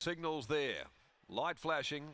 Signals there, light flashing.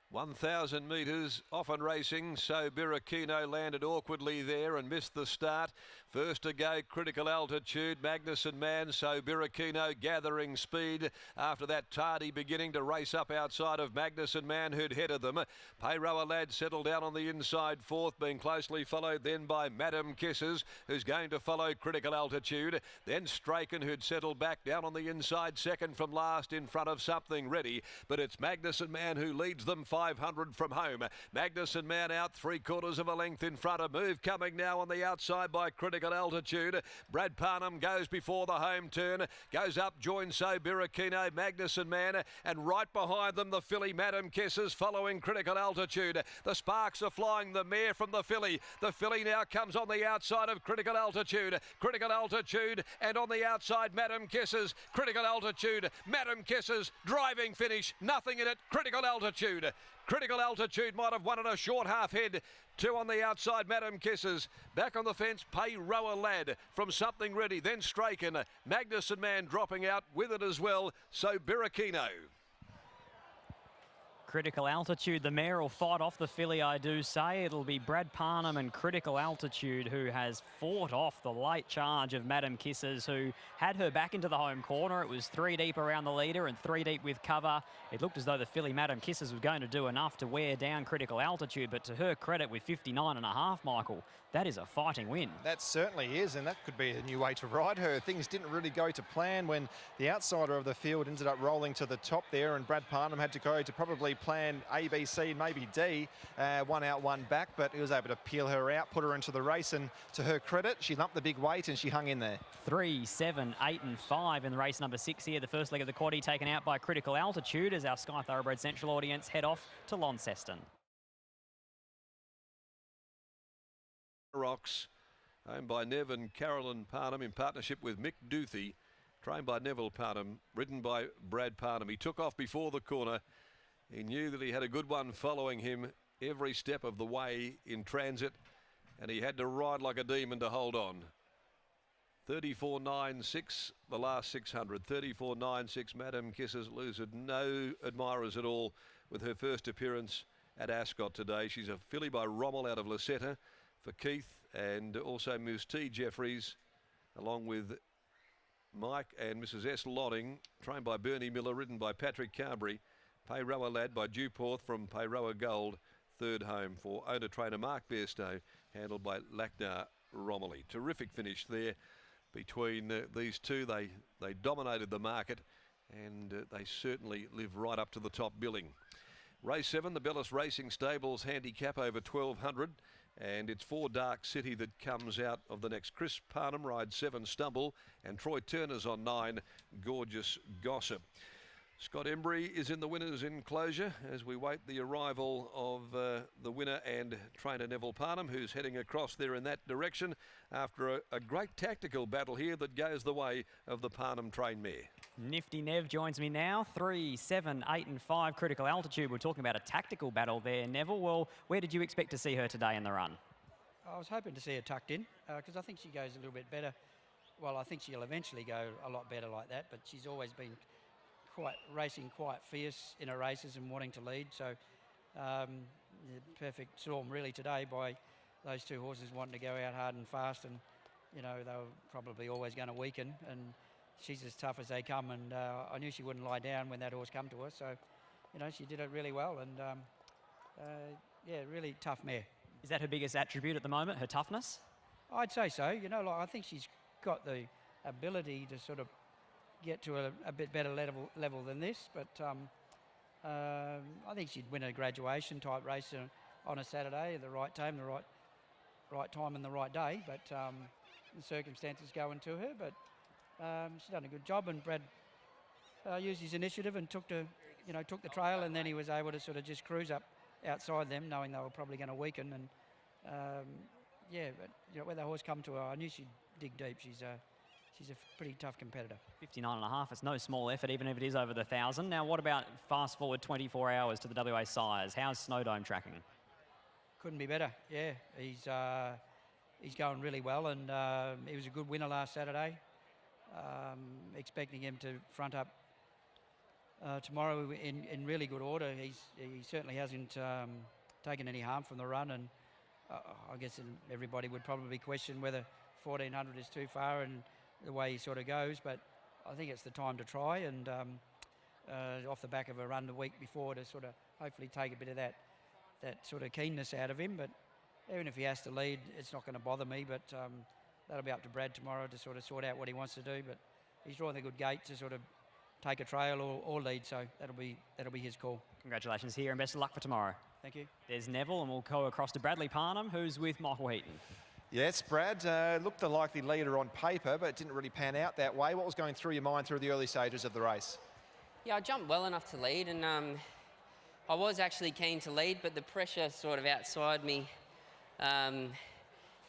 1,000 metres, often racing, so Birrakino landed awkwardly there and missed the start. First to go, Critical Altitude, Magnuson Man, so Birrakino gathering speed after that tardy beginning to race up outside of Magnuson Man, who'd headed them. Payroa Lad settled down on the inside fourth, being closely followed then by Madam Kisses, who's going to follow Critical Altitude. Then Straken, who'd settled back down on the inside second from last in front of Something Ready, but it's Magnuson Man who leads them 500 from home. Magnuson Man out 3/4 of a length in front. A move coming now on the outside by Critical Altitude. Brad Parnham goes before the home turn, goes up, joins So Birrakino, Magnuson Man, and right behind them the filly Madam Kisses following Critical Altitude. The sparks are flying, the mare from the filly. The filly now comes on the outside of Critical Altitude. Critical Altitude, and on the outside Madam Kisses. Critical Altitude, Madam Kisses, driving finish, nothing in it. Critical Altitude. Critical Altitude might have won in a short half head. Two on the outside, Madam Kisses. Back on the fence, Payroa Lad from Something Ready. Then Straken. Magnuson Man dropping out with it as well. So Birrakino. Critical Altitude, the mare will fight off the filly, I do say. It'll be Brad Parnham and Critical Altitude who has fought off the late charge of Madam Kisses, who had her back into the home corner. It was 3 deep around the leader and 3 deep with cover. It looked as though the filly Madam Kisses was going to do enough to wear down Critical Altitude, but to her credit with 59.5, Michael, that is a fighting win. That certainly is, and that could be a new way to ride her. Things didn't really go to plan when the outsider of the field ended up rolling to the top there, and Brad Parnham had to go to probably plan A, B, C, maybe D, one out, one back, but he was able to peel her out, put her into the race, and to her credit, she lumped the big weight and she hung in there. 3, 7, 8 and 5 in the race number 6 here. The first leg of the quaddie taken out by Critical Altitude as our Sky Thoroughbred Central audience head off to Launceston. Rocks, owned by Nev and Carolyn Parnham in partnership with Mick Duthie, trained by Neville Parnham, ridden by Brad Parnham. He took off before the corner. He knew that he had a good one following him every step of the way in transit, and he had to ride like a demon to hold on. 34.96 the last 600. 34.96. Madam Kisses loses no admirers at all with her first appearance at Ascot today. She's a filly by Rommel out of Lucetta for Keith, and also Ms T Jeffries, along with Mike and Mrs S Lotting, trained by Bernie Miller, ridden by Patrick Carberry. Payroa Lad by Dewporth from Payroa Gold, third home for owner-trainer Mark Bairstow, handled by Lachnar Romilly. Terrific finish there between these two. They dominated the market, and they certainly live right up to the top billing. Race 7, the Bellis Racing Stables handicap over 1,200, and it's 4 Dark City that comes out of the next. Chris Parnham rides 7 Stumble, and Troy Turner's on 9 Gorgeous Gossip. Scott Embry is in the winner's enclosure as we wait the arrival of the winner and trainer Neville Parnham, who's heading across there in that direction after a great tactical battle here that goes the way of the Parnham trained mare. Nifty Nev joins me now. 3, 7, 8 and 5 Critical Altitude. We're talking about a tactical battle there, Neville. Well, where did you expect to see her today in the run? I was hoping to see her tucked in because I think she goes a little bit better. Well, I think she'll eventually go a lot better like that, but she's always been racing quite fierce in her races and wanting to lead. So the perfect storm really today by those two horses wanting to go out hard and fast, and you know they were probably always going to weaken, and she's as tough as they come, and I knew she wouldn't lie down when that horse come to her. So you know she did it really well, and yeah, really tough mare. Is that her biggest attribute at the moment, her toughness? I'd say so. You know, like I think she's got the ability to sort of get to a bit better level than this, but I think she'd win a graduation type race on a Saturday at the right time, the right time and the right day. But the circumstances going to her, but she's done a good job. And Brad used his initiative and took the trail, and then he was able to sort of just cruise up outside them, knowing they were probably going to weaken. And yeah, but you know, when the horse come to her, I knew she'd dig deep. She's a pretty tough competitor. 59.5, it's no small effort, even if it is over the 1,000. Now, what about fast forward 24 hours to the WA Sires? How's Snowdome tracking? Couldn't be better, yeah. He's going really well, and he was a good winner last Saturday. expecting him to front up tomorrow in really good order. He certainly hasn't taken any harm from the run, and I guess everybody would probably question whether 1400 is too far and the way he sort of goes, but I think it's the time to try, and off the back of a run the week before to sort of hopefully take a bit of that sort of keenness out of him. But even if he has to lead, it's not going to bother me, but that'll be up to Brad tomorrow to sort of sort out what he wants to do. But he's drawing a good gate to sort of take a trail or lead, so that'll be his call. Congratulations here and best of luck for tomorrow. Thank you. There's Neville, and we'll go across to Bradley Parnham, who's with Michael Heaton. Yes, Brad, looked the likely leader on paper, but it didn't really pan out that way. What was going through your mind through the early stages of the race? Yeah, I jumped well enough to lead, and I was actually keen to lead, but the pressure sort of outside me, it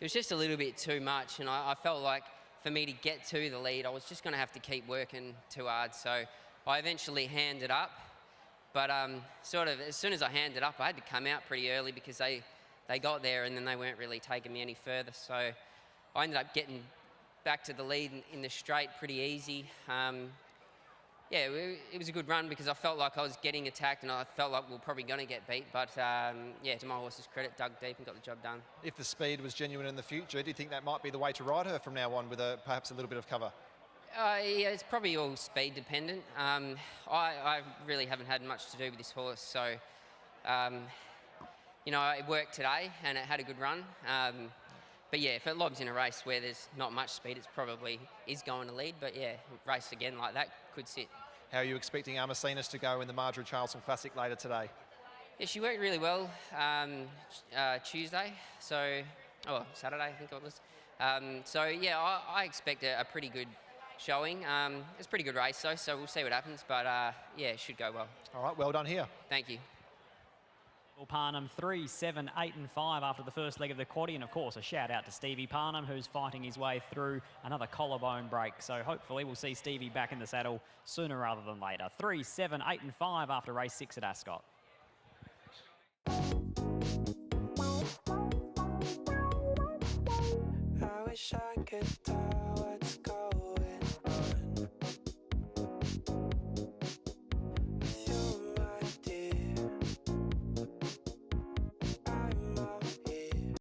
was just a little bit too much, and I felt like for me to get to the lead, I was just going to have to keep working too hard. So I eventually handed up, but sort of as soon as I handed up, I had to come out pretty early because they got there and then they weren't really taking me any further. So I ended up getting back to the lead in the straight pretty easy. Yeah, it was a good run because I felt like I was getting attacked and I felt like we were probably going to get beat. But yeah, to my horse's credit, dug deep and got the job done. If the speed was genuine in the future, do you think that might be the way to ride her from now on with perhaps a little bit of cover? Yeah, it's probably all speed dependent. I really haven't had much to do with this horse, so you know, it worked today and it had a good run. But yeah, if it lobs in a race where there's not much speed, it's probably is going to lead. But yeah, race again like that could sit. How are you expecting Armasinas to go in the Marjorie Charleston Classic later today? Yeah, she worked really well Tuesday, Saturday I think it was. So yeah, I expect a pretty good showing. It's a pretty good race though, so we'll see what happens. But yeah, it should go well. All right, well done here. Thank you. Parnham 3, 7, 8 and 5 after the first leg of the quaddie, and of course a shout out to Stevie Parnham, who's fighting his way through another collarbone break. So hopefully we'll see Stevie back in the saddle sooner rather than later. 3, 7, 8 and 5 after race 6 at Ascot. I wish I could tell what's going